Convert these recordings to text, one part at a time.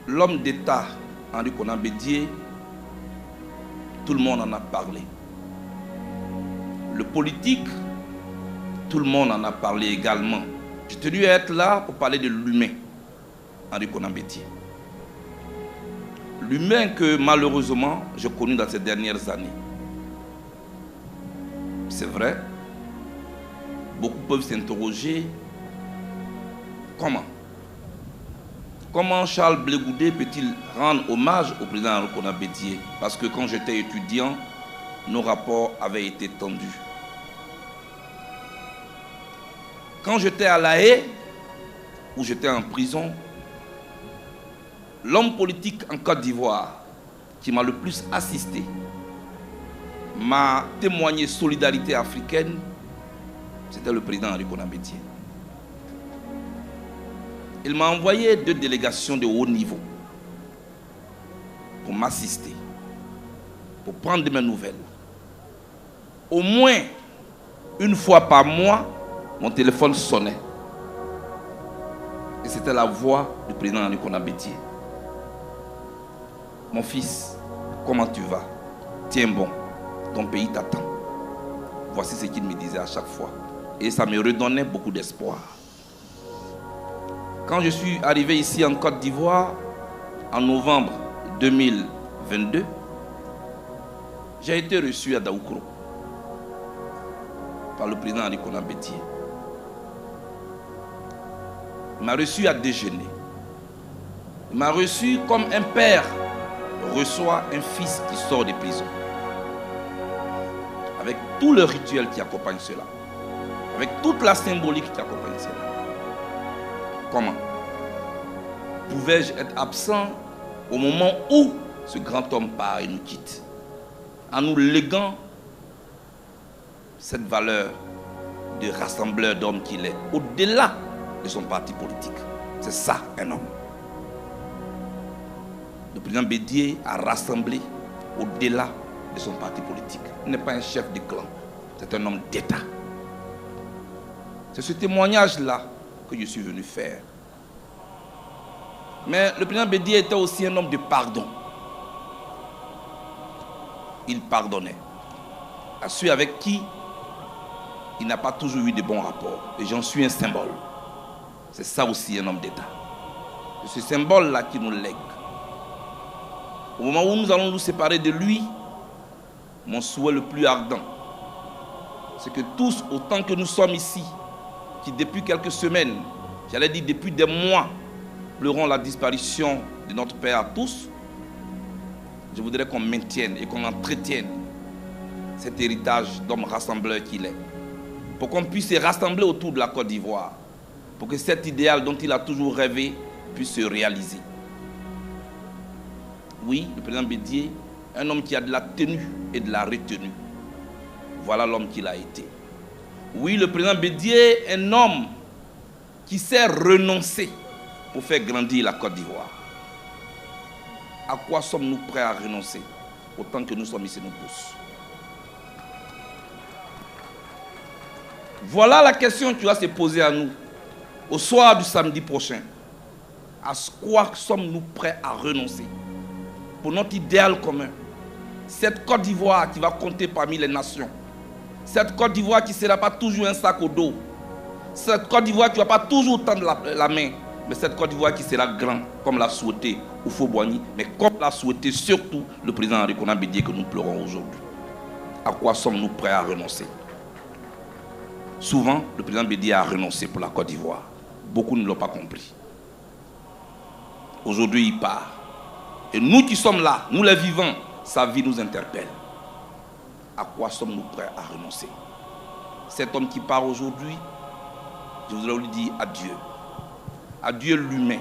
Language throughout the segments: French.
L'homme d'État, Henri Konan Bédié, tout le monde en a parlé. Le politique, tout le monde en a parlé également. J'ai tenu à être là pour parler de l'humain, Henri Konan Bédié. L'humain que malheureusement j'ai connu dans ces dernières années. C'est vrai, beaucoup peuvent s'interroger comment Charles Blé Goudé peut-il rendre hommage au président Henri Konan Bédié? Parce que quand j'étais étudiant, nos rapports avaient été tendus. Quand j'étais à La Haye, où j'étais en prison, l'homme politique en Côte d'Ivoire qui m'a le plus assisté, m'a témoigné solidarité africaine, c'était le président Henri Konan Bédié. Il m'a envoyé 2 délégations de haut niveau pour m'assister, pour prendre de mes nouvelles. Au moins une fois par mois, mon téléphone sonnait. Et c'était la voix du président Henri Konan Bédié. Mon fils, comment tu vas? Tiens bon, ton pays t'attend. Voici ce qu'il me disait à chaque fois. Et ça me redonnait beaucoup d'espoir. Quand je suis arrivé ici en Côte d'Ivoire, en novembre 2022, j'ai été reçu à Daoukro par le président Henri Konan Bédié. Il m'a reçu à déjeuner. Il m'a reçu comme un père reçoit un fils qui sort de prison. Avec tout le rituel qui accompagne cela. Avec toute la symbolique qui accompagne cela. Comment pouvais-je être absent au moment où ce grand homme part et nous quitte, en nous léguant cette valeur de rassembleur d'hommes qu'il est, au-delà de son parti politique. C'est ça un homme. Le président Bédié a rassemblé au-delà de son parti politique. Il n'est pas un chef de clan, c'est un homme d'État. C'est ce témoignage-là que je suis venu faire. Mais le président Bédié était aussi un homme de pardon. Il pardonnait à ceux avec qui il n'a pas toujours eu de bons rapports. Et j'en suis un symbole. C'est ça aussi un homme d'État. C'est ce symbole-là qui nous lègue. Au moment où nous allons nous séparer de lui, mon souhait le plus ardent, c'est que tous, autant que nous sommes ici, qui depuis quelques semaines, j'allais dire depuis des mois, pleurons la disparition de notre père à tous, je voudrais qu'on maintienne et qu'on entretienne cet héritage d'homme rassembleur qu'il est. Pour qu'on puisse se rassembler autour de la Côte d'Ivoire. Pour que cet idéal dont il a toujours rêvé puisse se réaliser. Oui, le président Bédié, un homme qui a de la tenue et de la retenue. Voilà l'homme qu'il a été. Oui, le président Bédié, un homme qui sait renoncer pour faire grandir la Côte d'Ivoire. À quoi sommes-nous prêts à renoncer autant que nous sommes ici nous tous? Voilà la question qui va se poser à nous au soir du samedi prochain. À quoi sommes-nous prêts à renoncer pour notre idéal commun? Cette Côte d'Ivoire qui va compter parmi les nations. Cette Côte d'Ivoire qui ne sera pas toujours un sac au dos. Cette Côte d'Ivoire qui ne va pas toujours tendre la main. Mais cette Côte d'Ivoire qui sera grande, comme l'a souhaité Houphouët-Boigny, mais comme l'a souhaité surtout le président Henri Konan Bédié que nous pleurons aujourd'hui. À quoi sommes-nous prêts à renoncer? Souvent, le président Bédié a renoncé pour la Côte d'Ivoire. Beaucoup ne l'ont pas compris. Aujourd'hui, il part. Et nous qui sommes là, nous les vivants, sa vie nous interpelle. À quoi sommes-nous prêts à renoncer? Cet homme qui part aujourd'hui, je voudrais lui dire adieu. Adieu l'humain.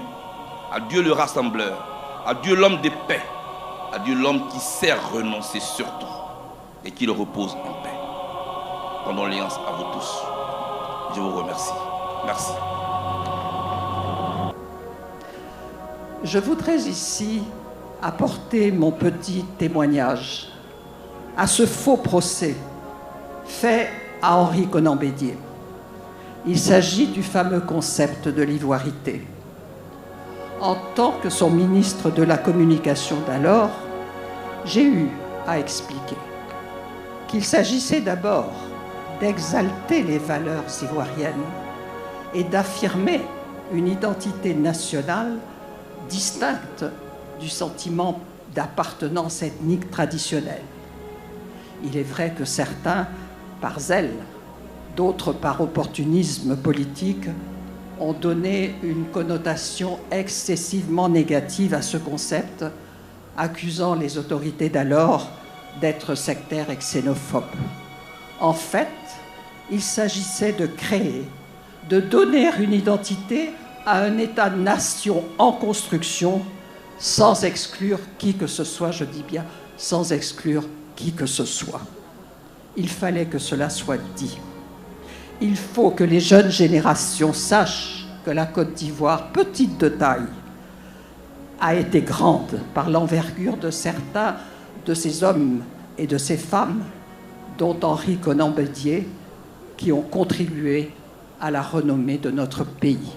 Adieu le rassembleur. Adieu l'homme de paix. Adieu l'homme qui sait renoncer surtout et qui le repose en paix. Condoléances à vous tous. Je vous remercie. Merci. Je voudrais ici apporter mon petit témoignage à ce faux procès fait à Henri Konan Bédié. Il s'agit du fameux concept de l'ivoirité. En tant que son ministre de la Communication d'alors, j'ai eu à expliquer qu'il s'agissait d'abord d'exalter les valeurs ivoiriennes et d'affirmer une identité nationale distincte du sentiment d'appartenance ethnique traditionnelle. Il est vrai que certains, par zèle, d'autres par opportunisme politique, ont donné une connotation excessivement négative à ce concept, accusant les autorités d'alors d'être sectaires et xénophobes. En fait, il s'agissait de créer, de donner une identité à un État-nation en construction, sans exclure qui que ce soit, je dis bien, sans exclure qui que ce soit. Il fallait que cela soit dit. Il faut que les jeunes générations sachent que la Côte d'Ivoire, petite de taille, a été grande par l'envergure de certains de ces hommes et de ces femmes, dont Henri Konan Bédié, qui ont contribué à la renommée de notre pays.